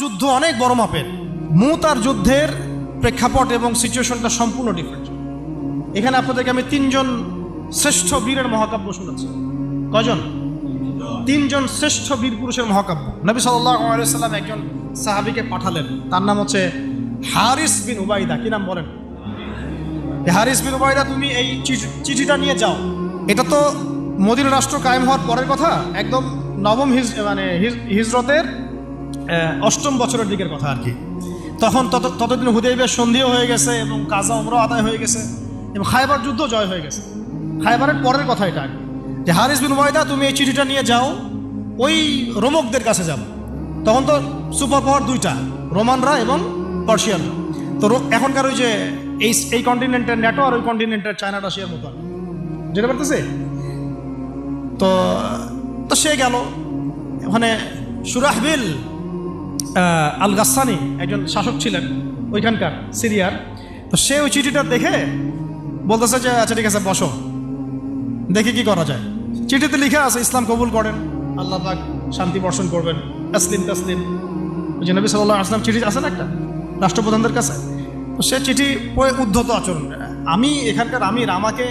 যুদ্ধ অনেক বড় মাপের। মুতার যুদ্ধের প্রেক্ষাপট এবং সিচুয়েশনটা সম্পূর্ণ ডিফারেন্ট। এখানে আপনাদেরকে আমি তিনজন শ্রেষ্ঠ বীরের মহাকাব্য শোনাচ্ছি। কয়জন? তিনজন শ্রেষ্ঠ বীর পুরুষের মহাকাব্য। নবী সাল্লাল্লাহু আলাইহি ওয়াসাল্লাম একজন সাহাবীকে পাঠালেন, তার নাম হচ্ছে হারিস বিন উবাইদা। কি নাম বলেন? হারিস বিন উবাইদা, তুমি এই চিঠিটা নিয়ে যাও। এটা তো মদিনা রাষ্ট্র কায়েম হওয়ার পরের কথা, একদম নবম হিজরতের 8ম বছরের দিকের কথা আর কি। তখন ততদিন হুদাইবিয়ার সন্ধিও হয়ে গেছে এবং কাজা উমরাও আদায় হয়ে গেছে এবং খায়বার যুদ্ধ জয় হয়ে গেছে। খায়বারের পরের কথা এটা, যে হারিস বিন উবাইদা তুমি এই চিঠিটা নিয়ে যাও, ওই রোমকদের কাছে যাও। তখন তো সুপার পাওয়ার দুইটা, রোমানরা এবং পার্সিয়ানরা। তো এখনকার ওই যে এই কন্টিনেন্টের ন্যাটো আর ওই কন্টিনেন্টের চায়না রাশিয়ার মতো, যেতে পারতেছে। তো সে গেল ওখানে। সুরাহবিল আল গাসসানি একজন শাসক ছিলেন ওইখানকার সিরিয়ার। তো সে ওই চিঠিটা দেখে বলতেছে যে আচ্ছা ঠিক আছে, বসো, দেখি কি করা যায়। চিঠিতে লিখে আছে ইসলাম কবুল করেন, আল্লাহ পাক শান্তি বর্ষণ করবেন, তাসলিম তাসলিম। ওই যে নবী সাল্লাল্লাহু আলাইহি ওয়াসাল্লাম চিঠি আছে না একটা রাষ্ট্রপ্রধানদের কাছে, তো সে চিঠি পড়ে উদ্ধত আচরণ। আমি এখানকার আমির, আমাকে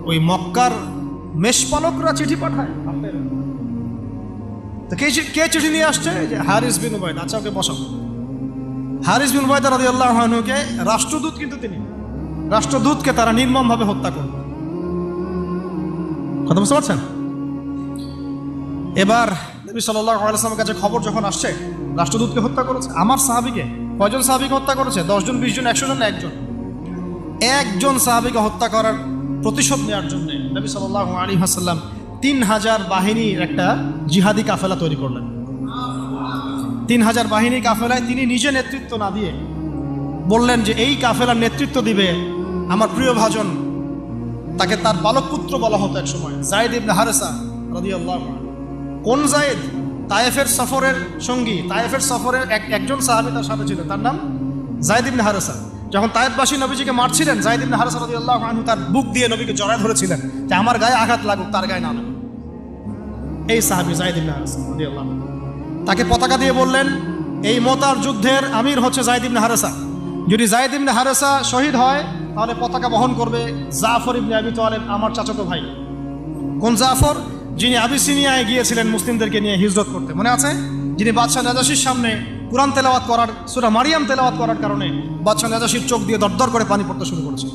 ওই মক্কার মেষপালকরা চিঠি পাঠায়? তো কে চিঠি নিয়ে আসছে? যে হারিস বিন উবাইদা। আচ্ছা, ওকে বসাও। হারিস বিন উবাইদা রাদিয়াল্লাহু আনহুকে রাষ্ট্রদূত, কিন্তু তিনি রাষ্ট্রদূতকে তারা নির্মমভাবে হত্যা করল। কথা বুঝতে পারছেন? এবার নবী সাল্লাল্লাহু আলাইহি ওয়াসাল্লামের কাছে খবর যখন আসছে রাষ্ট্রদূতকে হত্যা করেছে। আমার সাহাবীকে, কয়জন সাহাবীকে হত্যা করেছে? 10 জন, 20 জন, 100 জন না একজন সাহাবীকে হত্যা করার প্রতিশোধ নেওয়ার জন্য নবী সাল্লাল্লাহু আলাইহি ওয়াসাল্লাম 3000 বাহিনীর একটা জিহাদি কাফেলা তৈরি করলেন। 3000 বাহিনী কাফেলায় তিনি নিজে নেতৃত্ব না দিয়ে বললেন যে এই কাফেলার নেতৃত্ব দিবে আমার প্রিয় ভাজন, তাকে তার বালক পুত্র বলা হতো এক সময়, যায়েদ ইবনে হারেসা রাদিয়াল্লাহু আনহু। কোন যায়েদ? তায়েফের সফরের সঙ্গী, তায়েফের সফরের একজন সাহাবী তার সাথে ছিল, তার নাম যায়েদ ইবনে হারেসা। যখন তায়েফবাসী নবীজিকে মারছিলেন, যায়েদ ইবনে হারেসা রাদিয়াল্লাহু আনহু তার বুক দিয়ে নবীকে জড়ায় ধরেছিলেন যে আমার গায়ে আঘাত লাগুক, তার গায়ে না লাগুক। এই সাহাবী যায়েদ ইবনে হারেসা রাদিয়াল্লাহু আনহু, তাকে পতাকা দিয়ে বললেন এই মোতার যুদ্ধের আমির হচ্ছে যায়েদ ইবনে হারেসা। যদি যায়েদ ইবনে হারেসা শহীদ হয় তাহলে পতাকা বহন করবে জাফর ইবনে আবি তালেব, আমার চাচাতো ভাই। কোন জাফর? যিনি আবিসিনিয়ায় গিয়েছিলেন মুসলিমদেরকে নিয়ে হিজরত করতে, মনে আছে? যিনি বাদশাহ নাজাশির সামনে কুরআন তেলাওয়াত করার, সূরা মারিয়াম তেলাওয়াত করার কারণে বাদশাহ নাজাশির চোখ দিয়ে দরদর করে পানি পড়তে শুরু করেছে।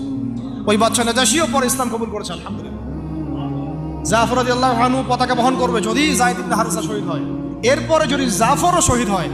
ওই বাদশাহ নাজাশিও পরে ইসলাম কবুল করেছে, আলহামদুলিল্লাহ। জাফর রাদিয়াল্লাহু আনহু পতাকা বহন করবে যদি যায়েদ ইবনে হারেসা শহীদ হয়। এরপরে যদি জাফরও শহীদ হয়